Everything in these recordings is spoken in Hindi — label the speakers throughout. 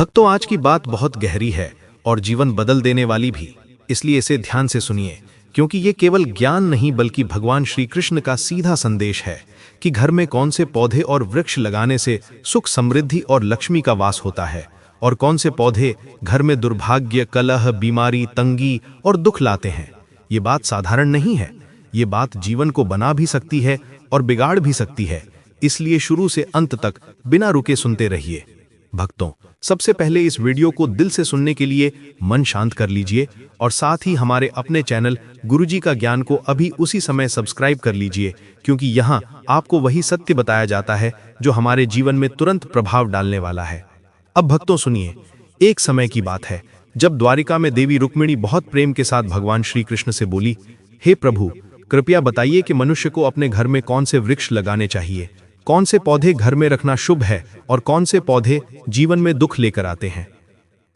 Speaker 1: भक्तों, आज की बात बहुत गहरी है और जीवन बदल देने वाली भी, इसलिए इसे ध्यान से सुनिए, क्योंकि ये केवल ज्ञान नहीं बल्कि भगवान श्री कृष्ण का सीधा संदेश है कि घर में कौन से पौधे और वृक्ष लगाने से सुख, समृद्धि और लक्ष्मी का वास होता है और कौन से पौधे घर में दुर्भाग्य, कलह, बीमारी, तंगी और दुख लाते हैं। ये बात साधारण नहीं है, ये बात जीवन को बना भी सकती है और बिगाड़ भी सकती है। इसलिए शुरू से अंत तक बिना रुके सुनते रहिए। भक्तों, सबसे पहले इस वीडियो को दिल से सुनने के लिए मन शांत कर लीजिए और साथ ही हमारे अपने चैनल गुरुजी का ज्ञान को अभी उसी समय सब्सक्राइब कर लीजिए, क्योंकि यहाँ आपको वही सत्य बताया जाता है जो हमारे जीवन में तुरंत प्रभाव डालने वाला है। अब भक्तों सुनिए, एक समय की बात है जब द्वारिका में देवी रुक्मिणी बहुत प्रेम के साथ भगवान श्री कृष्ण से बोली, हे प्रभु, कृपया बताइए कि मनुष्य को अपने घर में कौन से वृक्ष लगाने चाहिए, कौन से पौधे घर में रखना शुभ है और कौन से पौधे जीवन में दुख लेकर आते हैं।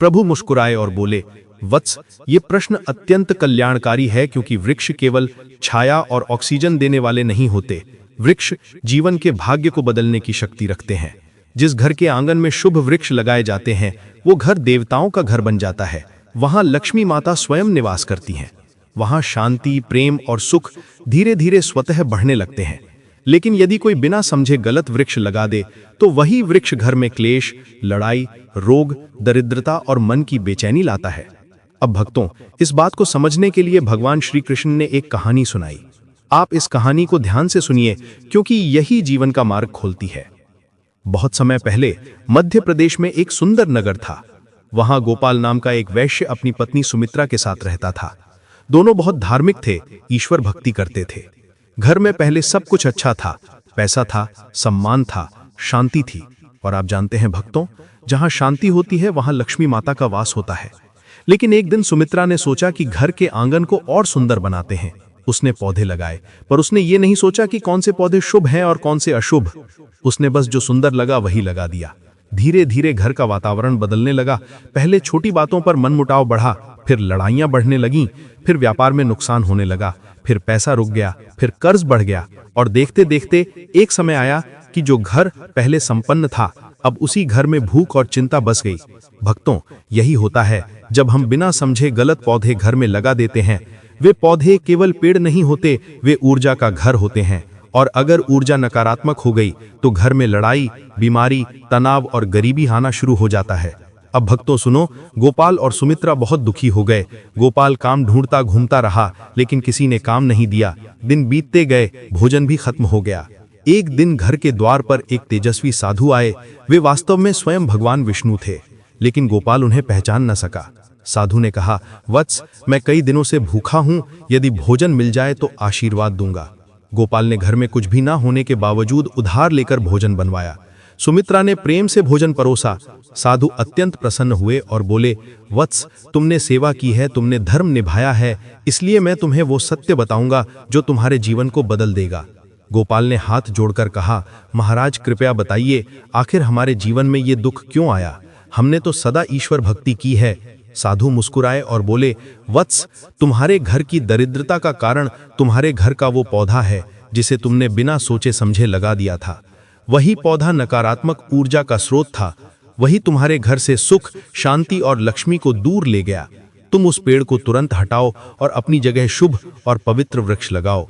Speaker 1: प्रभु मुस्कुराए और बोले, वत्स, ये प्रश्न अत्यंत कल्याणकारी है, क्योंकि वृक्ष केवल छाया और ऑक्सीजन देने वाले नहीं होते। वृक्ष जीवन के भाग्य को बदलने की शक्ति रखते हैं। जिस घर के आंगन में शुभ वृक्ष लगाए जाते हैं, वो घर देवताओं का घर बन जाता है। वहां लक्ष्मी माता स्वयं निवास करती हैं। वहां शांति, प्रेम और सुख धीरे धीरे स्वतः बढ़ने लगते हैं। लेकिन यदि कोई बिना समझे गलत वृक्ष लगा दे, तो वही वृक्ष घर में क्लेश, लड़ाई, रोग, दरिद्रता और मन की बेचैनी लाता है। अब भक्तों, इस बात को समझने के लिए भगवान श्री कृष्ण ने एक कहानी सुनाई। आप इस कहानी को ध्यान से सुनिए, क्योंकि यही जीवन का मार्ग खोलती है। बहुत समय पहले मध्य प्रदेश में एक सुंदर नगर था। वहां गोपाल नाम का एक वैश्य अपनी पत्नी सुमित्रा के साथ रहता था। दोनों बहुत धार्मिक थे, ईश्वर भक्ति करते थे। घर में पहले सब कुछ अच्छा था, पैसा था, सम्मान था, शांति थी। और आप जानते हैं भक्तों, जहां शांति होती है वहां लक्ष्मी माता का वास होता है। लेकिन एक दिन सुमित्रा ने सोचा कि घर के आंगन को और सुंदर बनाते हैं। उसने पौधे लगाए, पर उसने ये नहीं सोचा कि कौन से पौधे शुभ हैं और कौन से अशुभ। उसने बस जो सुंदर लगा वही लगा दिया। धीरे धीरे घर का वातावरण बदलने लगा। पहले छोटी बातों पर मनमुटाव बढ़ा, फिर लड़ाइयां बढ़ने लगीं, फिर व्यापार में नुकसान होने लगा, फिर पैसा रुक गया, फिर कर्ज बढ़ गया और देखते देखते एक समय आया कि जो घर पहले संपन्न था, अब उसी घर में भूख और चिंता बस गई। भक्तों, यही होता है जब हम बिना समझे गलत पौधे घर में लगा देते हैं। वे पौधे केवल पेड़ नहीं होते, वे ऊर्जा का घर होते हैं। और अगर ऊर्जा नकारात्मक हो गई तो घर में लड़ाई, बीमारी, तनाव और गरीबी आना शुरू हो जाता है। अब भक्तों सुनो, गोपाल और सुमित्रा बहुत दुखी हो गए। गोपाल काम ढूंढता घूमता रहा, लेकिन किसी ने काम नहीं दिया। दिन बीतते गए, भोजन भी खत्म हो गया। एक दिन घर के द्वार पर एक तेजस्वी साधु आए। वे वास्तव में स्वयं भगवान विष्णु थे, लेकिन गोपाल उन्हें पहचान न सका। साधु ने कहा, वत्स, मैं कई दिनों से भूखा हूं, यदि भोजन मिल जाए तो आशीर्वाद दूंगा। गोपाल ने घर में कुछ भी ना होने के बावजूद उधार लेकर भोजन बनवाया। सुमित्रा ने प्रेम से भोजन परोसा। साधु अत्यंत प्रसन्न हुए और बोले, वत्स, तुमने सेवा की है, तुमने धर्म निभाया है, इसलिए मैं तुम्हें वो सत्य बताऊंगा जो तुम्हारे जीवन को बदल देगा। गोपाल ने हाथ जोड़कर कहा, महाराज कृपया बताइए, आखिर हमारे जीवन में ये दुख क्यों आया? हमने तो सदा ईश्वर भक्ति की है। साधु मुस्कुराए और बोले, वत्स, तुम्हारे घर की दरिद्रता का कारण तुम्हारे घर का वो पौधा है जिसे तुमने बिना सोचे समझे लगा दिया था। वही पौधा नकारात्मक ऊर्जा का स्रोत था। वही तुम्हारे घर से सुख, शांति और लक्ष्मी को दूर ले गया। तुम उस पेड़ को तुरंत हटाओ और अपनी जगह शुभ और पवित्र वृक्ष लगाओ।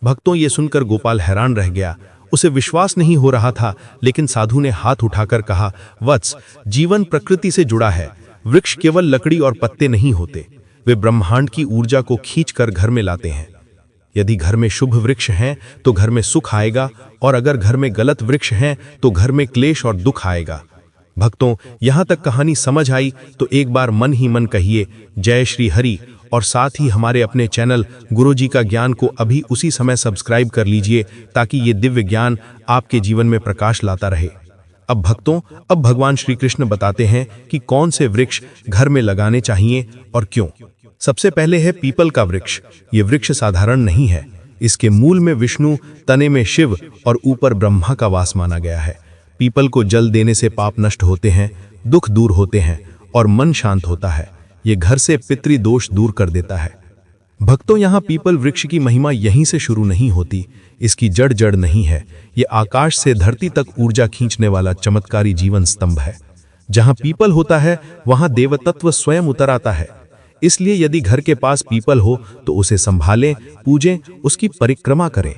Speaker 1: भक्तों, ये सुनकर गोपाल हैरान रह गया। उसे विश्वास नहीं हो रहा था, लेकिन साधु ने हाथ उठाकर कहा, वत्स, जीवन प्रकृति से जुड़ा है। वृक्ष केवल लकड़ी और पत्ते नहीं होते, वे ब्रह्मांड की ऊर्जा को खींचकर घर में लाते हैं। यदि घर में शुभ वृक्ष हैं तो घर में सुख आएगा, और अगर घर में गलत वृक्ष हैं तो घर में क्लेश और दुख आएगा। भक्तों, यहां तक कहानी समझ आई तो एक बार मन ही मन कहिए, जय श्री हरि, और साथ ही हमारे अपने चैनल गुरुजी का ज्ञान को अभी उसी समय सब्सक्राइब कर लीजिए, ताकि ये दिव्य ज्ञान आपके जीवन में प्रकाश लाता रहे। अब भक्तों, अब भगवान श्री कृष्ण बताते हैं कि कौन से वृक्ष घर में लगाने चाहिए और क्यों। सबसे पहले है पीपल का वृक्ष। ये वृक्ष साधारण नहीं है। इसके मूल में विष्णु, तने में शिव और ऊपर ब्रह्मा का वास माना गया है। पीपल को जल देने से पाप नष्ट होते हैं, दुख दूर होते हैं और मन शांत होता है। ये घर से पितृदोष दूर कर देता है। भक्तों, यहाँ पीपल वृक्ष की महिमा यहीं से शुरू नहीं होती। इसकी जड़ नहीं है, ये आकाश से धरती तक ऊर्जा खींचने वाला चमत्कारी जीवन स्तंभ है। जहां पीपल होता है वहां देवतत्व स्वयं उतर आता है। इसलिए यदि घर के पास पीपल हो तो उसे संभालें, पूजें, उसकी परिक्रमा करें।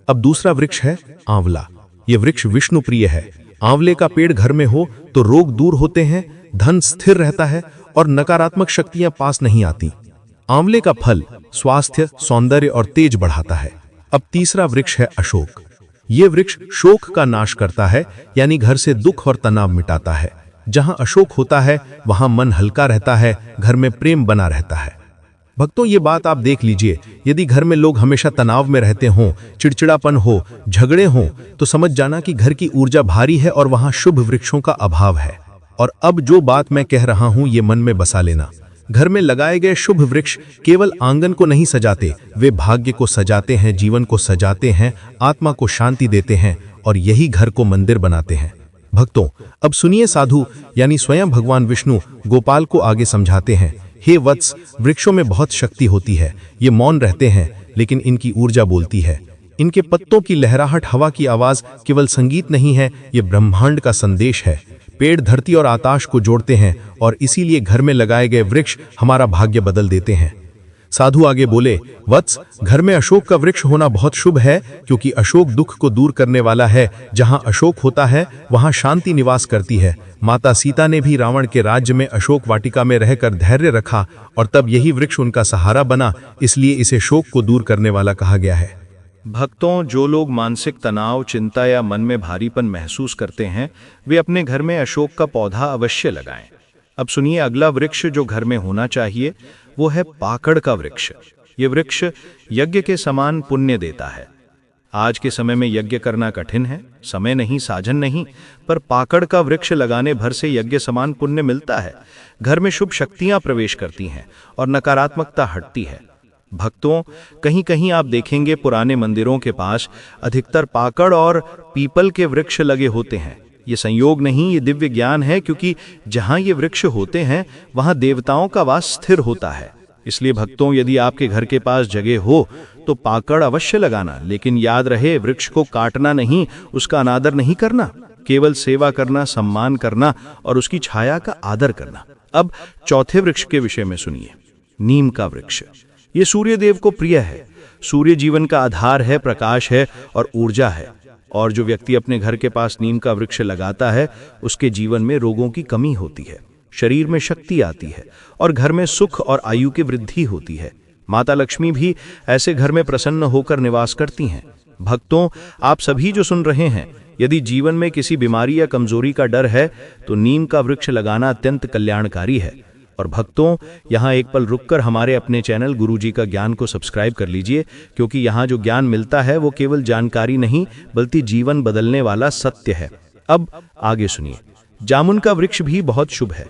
Speaker 1: अब दूसरा वृक्ष है आंवला। यह वृक्ष विष्णु प्रिय है। आंवले का पेड़ घर में हो तो रोग दूर होते हैं, धन स्थिर रहता है और नकारात्मक शक्तियां पास नहीं आती। आंवले का फल स्वास्थ्य, सौंदर्य और तेज बढ़ाता है। अब तीसरा वृक्ष है अशोक। यह वृक्ष शोक का नाश करता है, यानी घर से दुख और तनाव मिटाता है। जहां अशोक होता है वहां मन हल्का रहता है, घर में प्रेम बना रहता है। भक्तों, ये बात आप देख लीजिए, यदि घर में लोग हमेशा तनाव में रहते हों, चिड़चिड़ापन हो, झगड़े हों, तो समझ जाना कि घर की ऊर्जा भारी है और वहां शुभ वृक्षों का अभाव है। और अब जो बात मैं कह रहा हूं ये मन में बसा लेना। घर में लगाए गए शुभ वृक्ष केवल आंगन को नहीं सजाते, वे भाग्य को सजाते हैं, जीवन को सजाते हैं, आत्मा को शांति देते हैं और यही घर को मंदिर बनाते हैं। भक्तों, अब सुनिए, साधु यानी स्वयं भगवान विष्णु गोपाल को आगे समझाते हैं। हे वत्स, वृक्षों में बहुत शक्ति होती है। ये मौन रहते हैं लेकिन इनकी ऊर्जा बोलती है। इनके पत्तों की लहराहट, हवा की आवाज केवल संगीत नहीं है, ये ब्रह्मांड का संदेश है। पेड़ धरती और आकाश को जोड़ते हैं और इसीलिए घर में लगाए गए वृक्ष हमारा भाग्य बदल देते हैं। साधु आगे बोले, वत्स, घर में अशोक का वृक्ष होना बहुत शुभ है, क्योंकि अशोक दुख को दूर करने वाला है। जहां अशोक होता है वहां शांति निवास करती है। माता सीता ने भी रावण के राज्य में अशोक वाटिका में रहकर धैर्य रखा और तब यही वृक्ष उनका सहारा बना, इसलिए इसे शोक को दूर करने वाला कहा गया है।
Speaker 2: भक्तों, जो लोग मानसिक तनाव, चिंता या मन में भारीपन महसूस करते हैं, वे अपने घर में अशोक का पौधा अवश्य लगाएं। अब सुनिए, अगला वृक्ष जो घर में होना चाहिए वो है पाकड़ का वृक्ष। ये वृक्ष यज्ञ के समान पुण्य देता है। आज के समय में यज्ञ करना कठिन है, समय नहीं, साधन नहीं, पर पाकड़ का वृक्ष लगाने भर से यज्ञ समान पुण्य मिलता है। घर में शुभ शक्तियां प्रवेश करती हैं और नकारात्मकता हटती है। भक्तों, कहीं कहीं आप देखेंगे पुराने मंदिरों के पास अधिकतर पाकड़ और पीपल के वृक्ष लगे होते हैं। ये संयोग नहीं, ये दिव्य ज्ञान है, क्योंकि जहां ये वृक्ष होते हैं वहां देवताओं का वास स्थिर होता है। इसलिए भक्तों, यदि आपके घर के पास जगह हो तो पाकड़ अवश्य लगाना, लेकिन याद रहे, वृक्ष को काटना नहीं, उसका अनादर नहीं करना, केवल सेवा करना, सम्मान करना और उसकी छाया का आदर करना। अब चौथे वृक्ष के विषय में सुनिए, नीम का वृक्ष। ये सूर्य देव को प्रिय है। सूर्य जीवन का आधार है, प्रकाश है और ऊर्जा है। और जो व्यक्ति अपने घर के पास नीम का वृक्ष लगाता है उसके जीवन में रोगों की कमी होती है, शरीर में शक्ति आती है और घर में सुख और आयु की वृद्धि होती है। माता लक्ष्मी भी ऐसे घर में प्रसन्न होकर निवास करती हैं। भक्तों, आप सभी जो सुन रहे हैं, यदि जीवन में किसी बीमारी या कमजोरी का डर है तो नीम का वृक्ष लगाना अत्यंत कल्याणकारी है। और भक्तों, यहाँ एक पल रुककर हमारे अपने चैनल गुरुजी का ज्ञान को सब्सक्राइब कर लीजिए, क्योंकि यहाँ जो ज्ञान मिलता है वो केवल जानकारी नहीं बल्कि जीवन बदलने वाला सत्य है। अब आगे सुनिए, जामुन का वृक्ष भी बहुत शुभ है।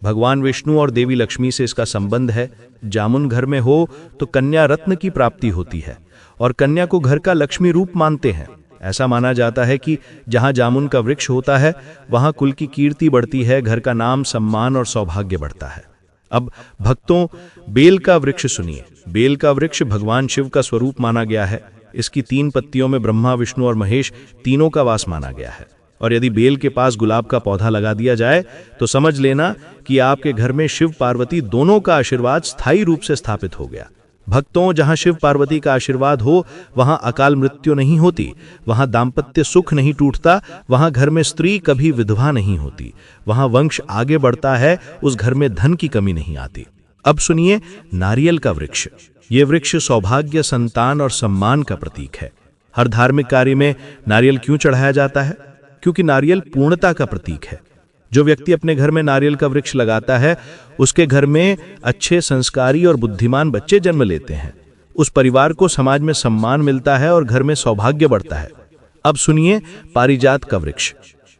Speaker 2: भगवान विष्णु और देवी लक्ष्मी से इसका संबंध है। जामुन घर में हो तो कन्या रत्न की प्राप्ति होती है और कन्या को घर का लक्ष्मी रूप मानते हैं। ऐसा माना जाता है कि जहां जामुन का वृक्ष होता है वहां कुल की कीर्ति बढ़ती है, घर का नाम, सम्मान और सौभाग्य बढ़ता है। अब भक्तों, बेल का वृक्ष सुनिए। बेल का वृक्ष भगवान शिव का स्वरूप माना गया है। इसकी 3 पत्तियों में ब्रह्मा, विष्णु और महेश तीनों का वास माना गया है। और यदि बेल के पास गुलाब का पौधा लगा दिया जाए तो समझ लेना कि आपके घर में शिव पार्वती दोनों का आशीर्वाद स्थायी रूप से स्थापित हो गया। भक्तों, जहां शिव पार्वती का आशीर्वाद हो वहां अकाल मृत्यु नहीं होती, वहां दाम्पत्य सुख नहीं टूटता, वहां घर में स्त्री कभी विधवा नहीं होती, वहां वंश आगे बढ़ता है, उस घर में धन की कमी नहीं आती। अब सुनिए, नारियल का वृक्ष। ये वृक्ष सौभाग्य, संतान और सम्मान का प्रतीक है। हर धार्मिक कार्य में नारियल क्यों चढ़ाया जाता है? क्योंकि नारियल पूर्णता का प्रतीक है। जो व्यक्ति अपने घर में नारियल का वृक्ष लगाता है उसके घर में अच्छे, संस्कारी और बुद्धिमान बच्चे जन्म लेते हैं। उस परिवार को समाज में सम्मान मिलता है और घर में सौभाग्य बढ़ता है। अब सुनिए, पारिजात का वृक्ष।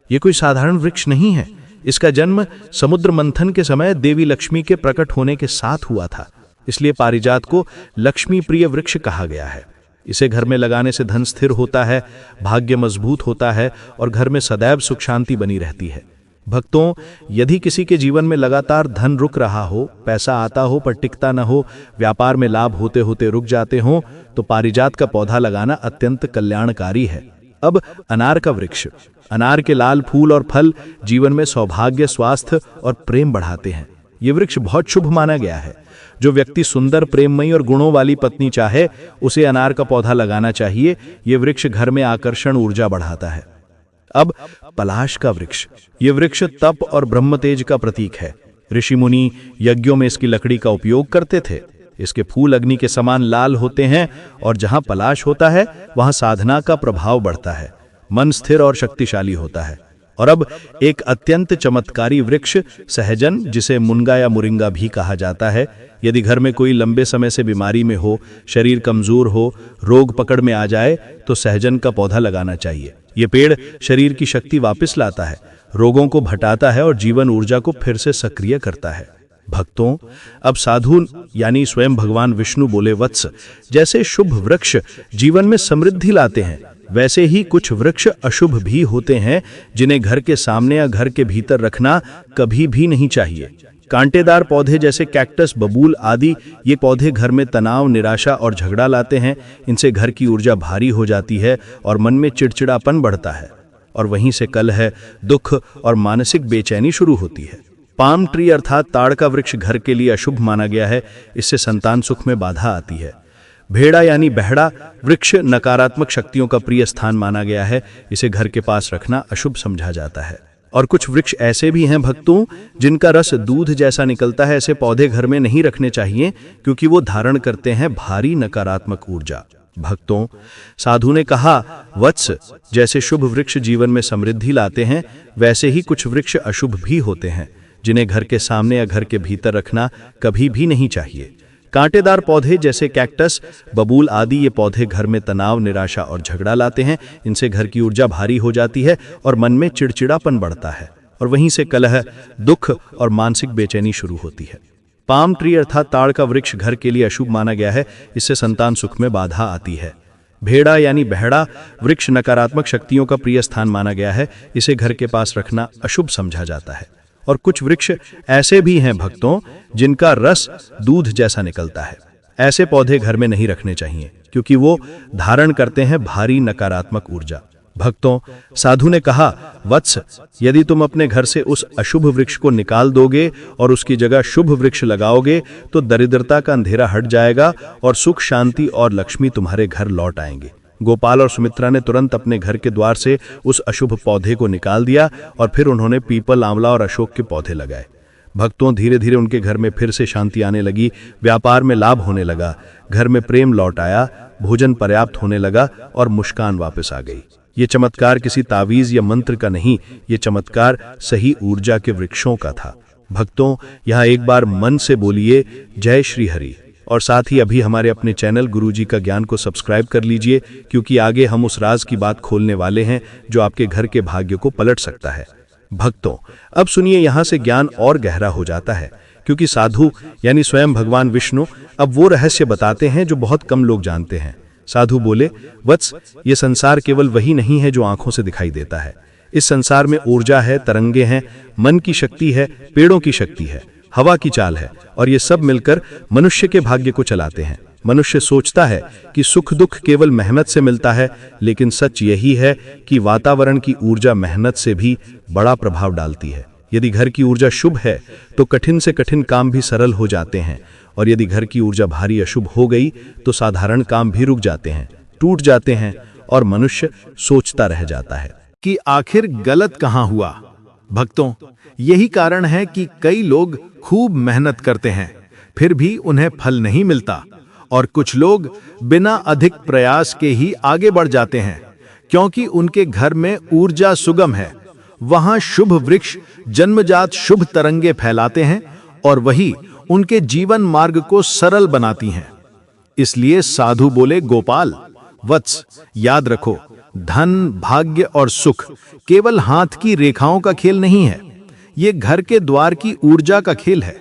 Speaker 2: ये कोई साधारण वृक्ष नहीं है। इसका जन्म समुद्र मंथन के समय देवी लक्ष्मी के प्रकट होने के साथ हुआ था, इसलिए पारिजात को लक्ष्मी प्रिय वृक्ष कहा गया है। इसे घर में लगाने से धन स्थिर होता है, भाग्य मजबूत होता है और घर में सदैव सुख शांति बनी रहती है। भक्तों, यदि किसी के जीवन में लगातार धन रुक रहा हो, पैसा आता हो पर टिकता न हो, व्यापार में लाभ होते होते रुक जाते हो, तो पारिजात का पौधा लगाना अत्यंत कल्याणकारी है। अब अनार का वृक्ष। अनार के लाल फूल और फल जीवन में सौभाग्य, स्वास्थ्य और प्रेम बढ़ाते हैं। ये वृक्ष बहुत शुभ माना गया है। जो व्यक्ति सुंदर, प्रेममयी और गुणों वाली पत्नी चाहे, उसे अनार का पौधा लगाना चाहिए। ये वृक्ष घर में आकर्षण, ऊर्जा बढ़ाता है। अब पलाश का वृक्ष। ये वृक्ष तप और ब्रह्म तेज का प्रतीक है। ऋषि मुनि यज्ञों में इसकी लकड़ी का उपयोग करते थे। इसके फूल अग्नि के समान लाल होते हैं और जहां पलाश होता है वहां साधना का प्रभाव बढ़ता है, मन स्थिर और शक्तिशाली होता है। और अब एक अत्यंत चमत्कारी वृक्ष सहजन, जिसे मुनगा या मुरिंगा भी कहा जाता है। यदि घर में कोई लंबे समय से बीमारी में हो, शरीर कमजोर हो, रोग पकड़ में आ जाए, तो सहजन का पौधा लगाना चाहिए। ये पेड़ शरीर की शक्ति वापस लाता है, रोगों को हटाता है और जीवन ऊर्जा को फिर से सक्रिय करता है। भक्तों, अब साधु यानी स्वयं भगवान विष्णु बोले, वत्स, जैसे शुभ वृक्ष जीवन में समृद्धि लाते हैं, वैसे ही कुछ वृक्ष अशुभ भी होते हैं, जिन्हें घर के सामने या घर के भीतर रखना कभी भी नहीं चाहिए। कांटेदार पौधे जैसे कैक्टस, बबूल आदि ये पौधे घर में तनाव, निराशा और झगड़ा लाते हैं। इनसे घर की ऊर्जा भारी हो जाती है और मन में चिड़चिड़ापन बढ़ता है, और वहीं से कलह, दुख और मानसिक बेचैनी शुरू होती है। पाम ट्री अर्थात ताड़ का वृक्ष घर के लिए अशुभ माना गया है। इससे संतान सुख में बाधा आती है। भेड़ा यानी बहड़ा वृक्ष नकारात्मक शक्तियों का प्रिय स्थान माना गया है। इसे घर के पास रखना अशुभ समझा जाता है। और कुछ वृक्ष ऐसे भी हैं भक्तों, जिनका रस दूध जैसा निकलता है। ऐसे पौधे घर में नहीं रखने चाहिए, क्योंकि वो धारण करते हैं भारी नकारात्मक ऊर्जा। भक्तों, साधु ने कहा, वत्स, जैसे शुभ वृक्ष जीवन में समृद्धि लाते हैं, वैसे ही कुछ वृक्ष अशुभ भी होते हैं, जिन्हें घर के सामने या घर के भीतर रखना कभी भी नहीं चाहिए। कांटेदार पौधे जैसे कैक्टस, बबूल आदि ये पौधे घर में तनाव, निराशा और झगड़ा लाते हैं। इनसे घर की ऊर्जा भारी हो जाती है और मन में चिड़चिड़ापन बढ़ता है, और वहीं से कलह, दुख और मानसिक बेचैनी शुरू होती है। पाम ट्री अर्थात ताड़ का वृक्ष घर के लिए अशुभ माना गया है। इससे संतान सुख में बाधा आती है। भेड़ा यानी बहड़ा वृक्ष नकारात्मक शक्तियों का प्रिय स्थान माना गया है। इसे घर के पास रखना अशुभ समझा जाता है। और कुछ वृक्ष ऐसे भी हैं भक्तों, जिनका रस दूध जैसा निकलता है। ऐसे पौधे घर में नहीं रखने चाहिए, क्योंकि वो धारण करते हैं भारी नकारात्मक ऊर्जा। भक्तों, साधु ने कहा, वत्स, यदि तुम अपने घर से उस अशुभ वृक्ष को निकाल दोगे और उसकी जगह शुभ वृक्ष लगाओगे, तो दरिद्रता का अंधेरा हट जाएगा और सुख, शांति और लक्ष्मी तुम्हारे घर लौट आएंगे। गोपाल और सुमित्रा ने तुरंत अपने घर के द्वार से उस अशुभ पौधे को निकाल दिया और फिर उन्होंने पीपल, आंवला और अशोक के पौधे लगाए। भक्तों, धीरे धीरे उनके घर में फिर से शांति आने लगी, व्यापार में लाभ होने लगा, घर में प्रेम लौट आया, भोजन पर्याप्त होने लगा और मुस्कान वापस आ गई। ये चमत्कार किसी तावीज या मंत्र का नहीं, ये चमत्कार सही ऊर्जा के वृक्षों का था। भक्तों, यहाँ एक बार मन से बोलिए, जय श्री हरि। और साथ ही अभी हमारे अपने चैनल गुरुजी का ज्ञान को सब्सक्राइब कर लीजिए, क्योंकि आगे हम उस राज की बात खोलने वाले हैं जो आपके घर के भाग्य को पलट सकता है। भक्तों, अब सुनिए, यहाँ से ज्ञान और गहरा हो जाता है, क्योंकि साधु यानी स्वयं भगवान विष्णु अब वो रहस्य बताते हैं जो बहुत कम लोग जानते हैं। साधु बोले, वत्स, ये संसार केवल वही नहीं है जो आंखों से दिखाई देता है। इस संसार में ऊर्जा है, तरंगे हैं, मन की शक्ति है, पेड़ों की शक्ति है, हवा की चाल है, और ये सब मिलकर मनुष्य के भाग्य को चलाते हैं। मनुष्य सोचता है कि सुख दुख केवल मेहनत से मिलता है, लेकिन सच यही है कि वातावरण की ऊर्जा मेहनत से भी बड़ा प्रभाव डालती है। यदि घर की ऊर्जा शुभ है तो कठिन से कठिन काम भी सरल हो जाते हैं, और यदि घर की ऊर्जा भारी अशुभ हो गई तो साधारण काम भी रुक जाते हैं, टूट जाते हैं, और मनुष्य सोचता रह जाता है
Speaker 1: कि आखिर गलत कहाँ हुआ। भक्तों, यही कारण है कि कई लोग खूब मेहनत करते हैं, फिर भी उन्हें फल नहीं मिलता, और कुछ लोग बिना अधिक प्रयास के ही आगे बढ़ जाते हैं, क्योंकि उनके घर में ऊर्जा सुगम है। वहां शुभ वृक्ष जन्मजात शुभ तरंगे फैलाते हैं और वही उनके जीवन मार्ग को सरल बनाती हैं। इसलिए साधु बोले, गोपाल, वत्स, याद रखो, धन, भाग्य और सुख केवल हाथ की रेखाओं का खेल नहीं है, ये घर के द्वार की ऊर्जा का खेल है।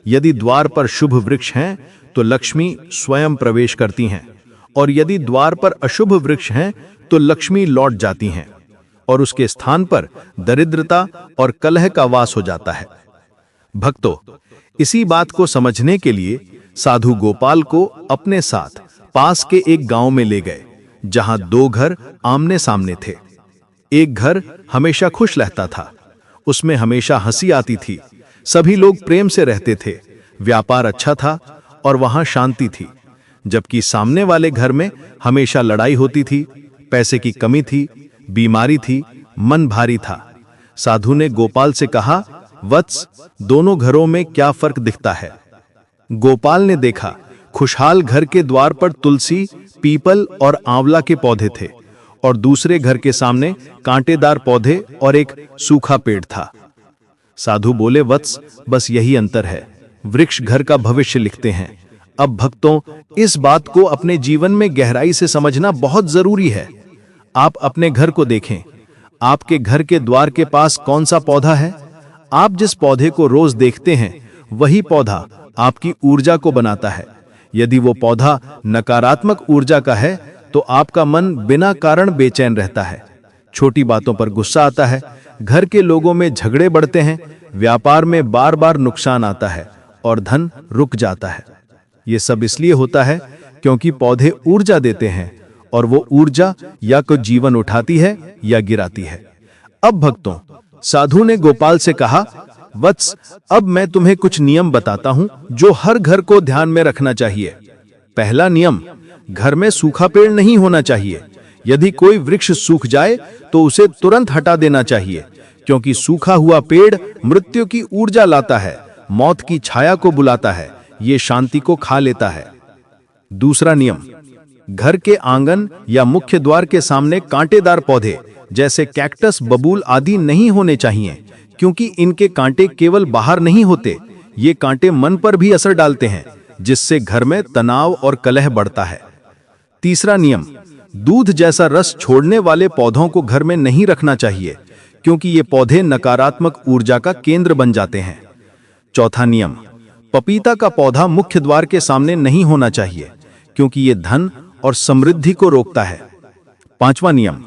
Speaker 1: यदि द्वार पर शुभ वृक्ष हैं तो लक्ष्मी स्वयं प्रवेश करती हैं, और यदि द्वार पर अशुभ वृक्ष हैं तो लक्ष्मी लौट जाती हैं, और उसके स्थान पर दरिद्रता और कलह का वास हो जाता है। भक्तों, इसी बात को समझने के लिए साधु गोपाल को अपने साथ पास के एक गांव में ले गए, जहां दो घर आमने सामने थे। एक घर हमेशा खुश रहता था, उसमें हमेशा हंसी आती थी, सभी लोग प्रेम से रहते थे, व्यापार अच्छा था और वहां शांति थी। जबकि सामने वाले घर में हमेशा लड़ाई होती थी, पैसे की कमी थी, बीमारी थी, मन भारी था। साधु ने गोपाल से कहा, वत्स, दोनों घरों में क्या फर्क दिखता है? गोपाल ने देखा, खुशहाल घर के द्वार पर तुलसी, पीपल और आंवला के पौधे थे और दूसरे घर के सामने कांटेदार पौधे और एक सूखा पेड़ था। साधु बोले, वत्स, बस यही अंतर है। वृक्ष घर का भविष्य लिखते हैं। अब भक्तों, इस बात को अपने जीवन में गहराई से समझना बहुत जरूरी है। आप अपने घर को देखें। आपके घर के द्वार के पास कौन सा पौधा है? आप जिस पौधे को रोज देखते हैं, वही पौधा आपकी ऊर्जा को बनाता है। यदि वो पौधा नकारात्मक ऊर्जा का है, तो आपका मन बिना कारण बेचैन रहता है, छोटी बातों पर गुस्सा आता है, घर के लोगों में झगड़े बढ़ते हैं, व्यापार में बार बार नुकसान आता है और धन रुक जाता है। ये सब इसलिए होता है क्योंकि पौधे ऊर्जा देते हैं और वो ऊर्जा या तो जीवन उठाती है या गिराती है। अब भक्तों, साधु ने गोपाल से कहा, वत्स, अब मैं तुम्हें कुछ नियम बताता हूं जो हर घर को ध्यान में रखना चाहिए। पहला नियम, घर में सूखा पेड़ नहीं होना चाहिए। यदि कोई वृक्ष सूख जाए तो उसे तुरंत हटा देना चाहिए, क्योंकि सूखा हुआ पेड़ मृत्यु की ऊर्जा लाता है, मौत की छाया को बुलाता है, ये शांति को खा लेता है। दूसरा नियम, घर के आंगन या मुख्य द्वार के सामने कांटेदार पौधे जैसे कैक्टस, बबूल आदि नहीं होने चाहिए, क्योंकि इनके कांटे केवल बाहर नहीं होते, ये कांटे मन पर भी असर डालते हैं, जिससे घर में तनाव और कलह बढ़ता है। तीसरा नियम, दूध जैसा रस छोड़ने वाले पौधों को घर में नहीं रखना चाहिए, क्योंकि ये पौधे नकारात्मक ऊर्जा का केंद्र बन जाते हैं। चौथा नियम, पपीता का पौधा मुख्य द्वार के सामने नहीं होना चाहिए, क्योंकि ये धन और समृद्धि को रोकता है। पांचवा नियम,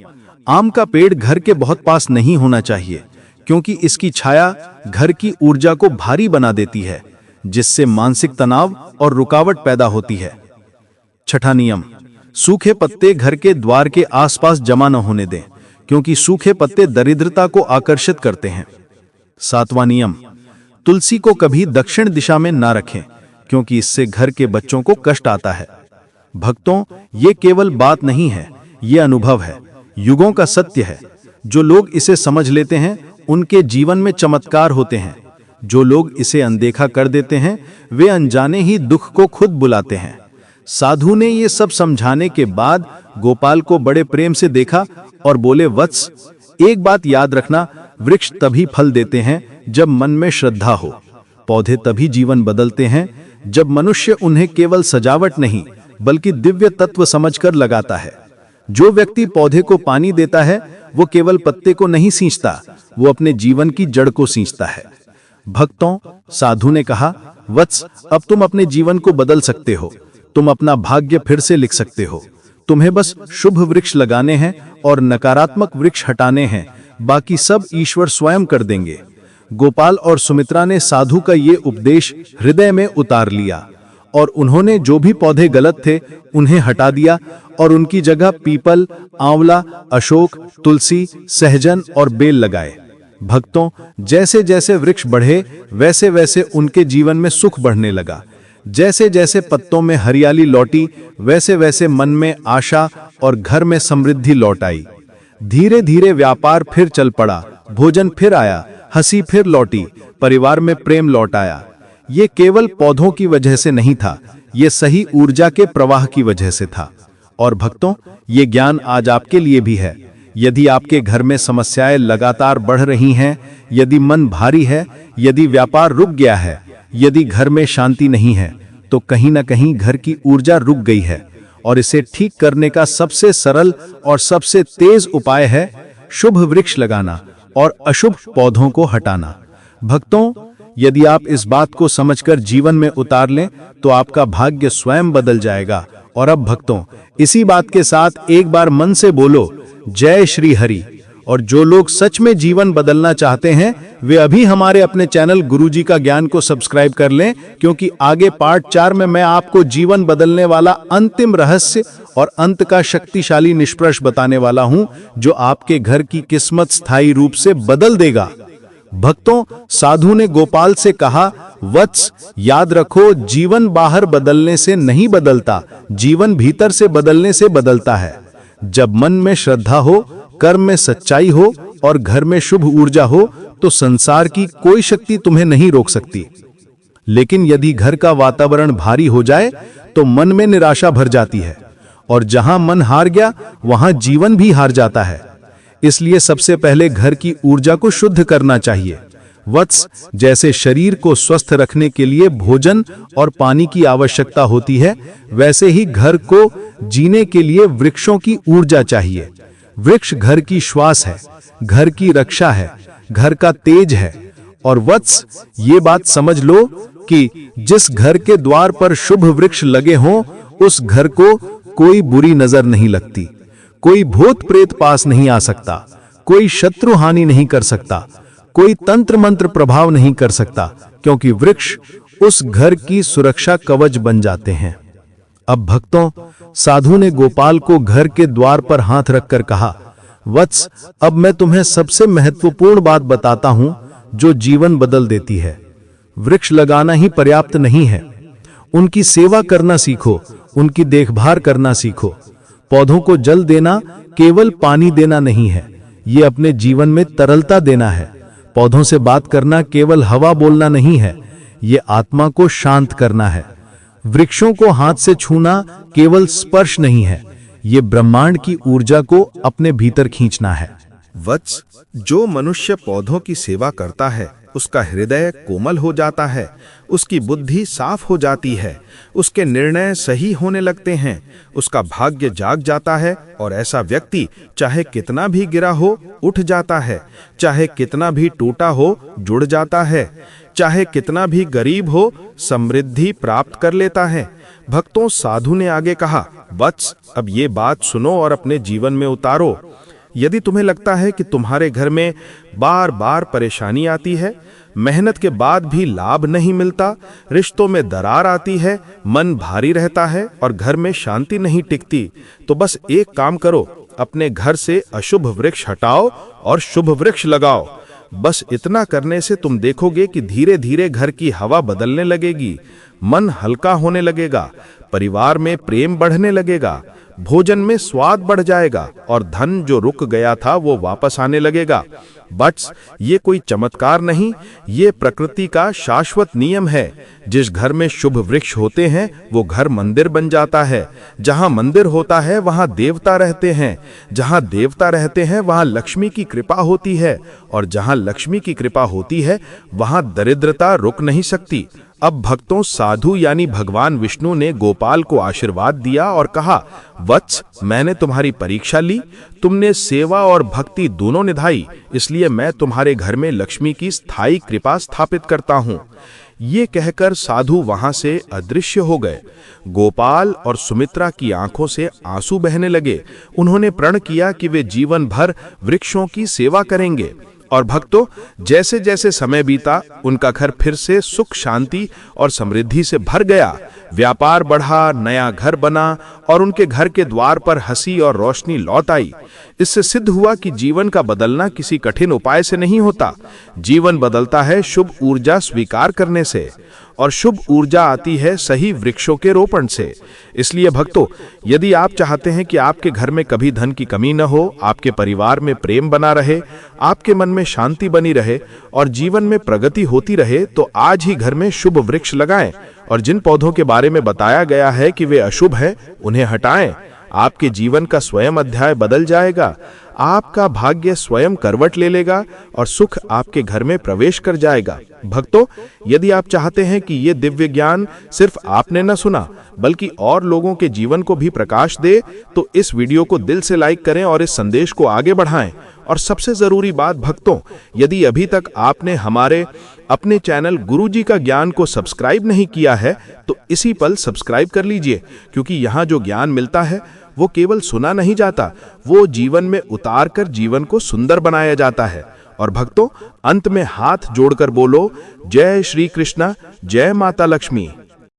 Speaker 1: आम का पेड़ घर के बहुत पास नहीं होना चाहिए, क्योंकि इसकी छाया घर की ऊर्जा को भारी बना देती है, जिससे मानसिक तनाव और रुकावट पैदा होती है। छठा नियम, सूखे पत्ते घर के द्वार के आसपास जमा न होने दें, क्योंकि सूखे पत्ते दरिद्रता को आकर्षित करते हैं। सातवां नियम, तुलसी को कभी दक्षिण दिशा में ना रखें, क्योंकि इससे घर के बच्चों को कष्ट आता है। भक्तों, ये केवल बात नहीं है, ये अनुभव है, युगों का सत्य है। जो लोग इसे समझ लेते हैं, उनके जीवन में चमत्कार होते हैं। जो लोग इसे अनदेखा कर देते हैं, वे अनजाने ही दुख को खुद बुलाते हैं। साधु ने ये सब समझाने के बाद गोपाल को बड़े प्रेम से देखा और बोले, वत्स, एक बात याद रखना, वृक्ष तभी फल देते हैं जब मन में श्रद्धा हो। पौधे तभी जीवन बदलते हैं जब मनुष्य उन्हें केवल सजावट नहीं, बल्कि दिव्य तत्व समझकर लगाता है। जो व्यक्ति पौधे को पानी देता है, वो केवल पत्ते को नहीं सींचता, वो अपने जीवन की जड़ को सींचता है। भक्तों, साधु ने कहा, वत्स, अब तुम अपने जीवन को बदल सकते हो, तुम अपना भाग्य फिर से लिख सकते हो। तुम्हें बस शुभ वृक्ष लगाने हैं और नकारात्मक वृक्ष हटाने हैं, बाकी सब ईश्वर स्वयं कर देंगे। गोपाल और सुमित्रा ने साधु का ये उपदेश हृदय में उतार लिया और उन्होंने जो भी पौधे गलत थे उन्हें हटा दिया और उनकी जगह पीपल, आंवला, अशोक, तुलसी, सहजन और बेल लगाए। भक्तों, जैसे जैसे वृक्ष बढ़े, वैसे वैसे उनके जीवन में सुख बढ़ने लगा। जैसे जैसे पत्तों में हरियाली लौटी, वैसे वैसे मन में आशा और घर में समृद्धि लौट आई। धीरे धीरे व्यापार फिर चल पड़ा, भोजन फिर आया, हंसी फिर लौटी, परिवार में प्रेम लौट आया। ये केवल पौधों की वजह से नहीं था, ये सही ऊर्जा के प्रवाह की वजह से था। और भक्तों, ये ज्ञान आज आपके लिए भी है। यदि आपके घर में समस्याएं लगातार बढ़ रही हैं, यदि मन भारी है, यदि व्यापार रुक गया है, यदि घर में शांति नहीं है, तो कहीं ना कहीं घर की ऊर्जा रुक गई है। और इसे ठीक करने का सबसे सरल और सबसे तेज उपाय है शुभ वृक्ष लगाना और अशुभ पौधों को हटाना। भक्तों, यदि आप इस बात को समझकर जीवन में उतार लें, तो आपका भाग्य स्वयं बदल जाएगा। और अब भक्तों, इसी बात के साथ एक बार मन से बोलो, जय श्री हरि। और जो लोग सच में जीवन बदलना चाहते हैं, वे अभी हमारे अपने चैनल गुरुजी का ज्ञान को सब्सक्राइब कर लें, क्योंकि आगे पार्ट 4 में मैं आपको जीवन बदलने वाला अंतिम रहस्य
Speaker 2: और अंत का शक्तिशाली निष्कर्ष बताने वाला हूं जो आपके घर की किस्मत स्थायी रूप से बदल देगा। भक्तों, साधु ने गोपाल से कहा, वत्स, याद रखो, जीवन बाहर बदलने से नहीं बदलता, जीवन भीतर से बदलने से बदलता है। जब मन में श्रद्धा हो, कर्म में सच्चाई हो और घर में शुभ ऊर्जा हो तो संसार की कोई शक्ति तुम्हें नहीं रोक सकती। लेकिन यदि घर का वातावरण भारी हो जाए तो मन में निराशा भर जाती है और जहां मन हार गया वहां जीवन भी हार जाता है। इसलिए सबसे पहले घर की ऊर्जा को शुद्ध करना चाहिए। वत्स, जैसे शरीर को स्वस्थ रखने के लिए भोजन और पानी की आवश्यकता होती है, वैसे ही घर को जीने के लिए वृक्षों की ऊर्जा चाहिए। वृक्ष घर की श्वास है, घर की रक्षा है, घर का तेज है। और वत्स, ये बात समझ लो कि जिस घर के द्वार पर शुभ वृक्ष लगे हों, उस घर को कोई बुरी नजर नहीं लगती, कोई भूत प्रेत पास नहीं आ सकता, कोई शत्रु हानि नहीं कर सकता, कोई तंत्र मंत्र प्रभाव नहीं कर सकता, क्योंकि वृक्ष उस घर की सुरक्षा कवच बन जाते हैं। अब भक्तों, साधु ने गोपाल को घर के द्वार पर हाथ रखकर कहा, वत्स, अब मैं तुम्हें सबसे महत्वपूर्ण बात बताता हूं जो जीवन बदल देती है। वृक्ष लगाना ही पर्याप्त नहीं है, उनकी सेवा करना सीखो, उनकी देखभाल करना सीखो। पौधों को जल देना केवल पानी देना नहीं है, ये अपने जीवन में तरलता देना है। पौधों से बात करना केवल हवा बोलना नहीं है, ये आत्मा को शांत करना है। वृक्षों को हाथ से छूना केवल स्पर्श नहीं है, ये ब्रह्मांड की ऊर्जा को अपने भीतर खींचना है।
Speaker 1: वत्स, जो मनुष्य पौधों की सेवा करता है उसका हृदय कोमल हो जाता है, उसकी बुद्धि साफ हो जाती है, उसके निर्णय सही होने लगते हैं, उसका भाग्य जाग जाता है और ऐसा व्यक्ति चाहे कितना भी गिरा हो उठ जाता है, चाहे कितना भी टूटा हो जुड़ जाता है, चाहे कितना भी गरीब हो समृद्धि प्राप्त कर लेता है। भक्तों, साधु ने आगे कहा, वत्स, अब ये बात सुनो और अपने जीवन में उतारो। यदि तुम्हें लगता है कि तुम्हारे घर में बार बार परेशानी आती है, मेहनत के बाद भी लाभ नहीं मिलता, रिश्तों में दरार आती है, मन भारी रहता है और घर में शांति नहीं टिकती, तो बस एक काम करो, अपने घर से अशुभ वृक्ष हटाओ और शुभ वृक्ष लगाओ। बस इतना करने से तुम देखोगे कि धीरे धीरे घर की हवा बदलने लगेगी, मन हल्का होने लगेगा, परिवार में प्रेम बढ़ने लगेगा, भोजन में स्वाद बढ़ जाएगा और धन जो रुक गया था वो वापस आने लगेगा। बट्स, ये कोई चमत्कार नहीं, ये प्रकृति का शाश्वत नियम है। जिस घर में शुभ वृक्ष होते हैं वो घर मंदिर बन जाता है। जहां मंदिर होता है वहां देवता रहते हैं, जहां देवता रहते हैं वहां लक्ष्मी की कृपा होती है और जहां लक्ष्मी की कृपा होती है वहां दरिद्रता रुक नहीं सकती। अब भक्तों, साधु यानी भगवान विष्णु ने गोपाल को आशीर्वाद दिया और कहा, वत्स, मैंने तुम्हारी परीक्षा ली, तुमने सेवा और भक्ति दोनों निभाई, इसलिए मैं तुम्हारे घर में लक्ष्मी की स्थायी कृपा स्थापित करता हूँ। ये कहकर साधु वहां से अदृश्य हो गए। गोपाल और सुमित्रा की आंखों से आंसू बहने लगे। उन्होंने प्रण किया कि वे जीवन भर वृक्षों की सेवा करेंगे। और भक्तों, जैसे जैसे समय बीता, उनका घर फिर से सुख, शांति और समृद्धि से भर गया। व्यापार बढ़ा, नया घर बना और उनके घर के द्वार पर हंसी और रोशनी लौट आई। इससे सिद्ध हुआ कि जीवन का बदलना किसी कठिन उपाय से नहीं होता। जीवन बदलता है शुभ ऊर्जा स्वीकार करने से, और शुभ ऊर्जा आती है सही वृक्षों के रोपण से। इसलिए भक्तों, यदि आप चाहते हैं कि आपके घर में कभी धन की कमी न हो, आपके परिवार में प्रेम बना रहे, आपके मन में शांति बनी रहे और जीवन में प्रगति होती रहे, तो आज ही घर में शुभ वृक्ष लगाएं और जिन पौधों के बारे में बताया गया है कि वे अशुभ हैं, उन्हें हटाएं। आपके जीवन का स्वयं अध्याय बदल जाएगा, आपका भाग्य स्वयं करवट ले लेगा और सुख आपके घर में प्रवेश कर जाएगा। भक्तों, यदि आप चाहते हैं कि ये दिव्य ज्ञान सिर्फ आपने न सुना बल्कि और लोगों के जीवन को भी प्रकाश दे, तो इस वीडियो को दिल से लाइक करें और इस संदेश को आगे बढ़ाएं। और सबसे जरूरी बात भक्तों, यदि अभी तक आपने हमारे अपने चैनल गुरुजी का ज्ञान को सब्सक्राइब नहीं किया है तो इसी पल सब्सक्राइब कर लीजिए, क्योंकि यहाँ जो ज्ञान मिलता है वो केवल सुना नहीं जाता, वो जीवन में उतार कर जीवन को सुंदर बनाया जाता है। और भक्तों, अंत में हाथ जोड़कर बोलो, जय श्री कृष्णा, जय माता लक्ष्मी।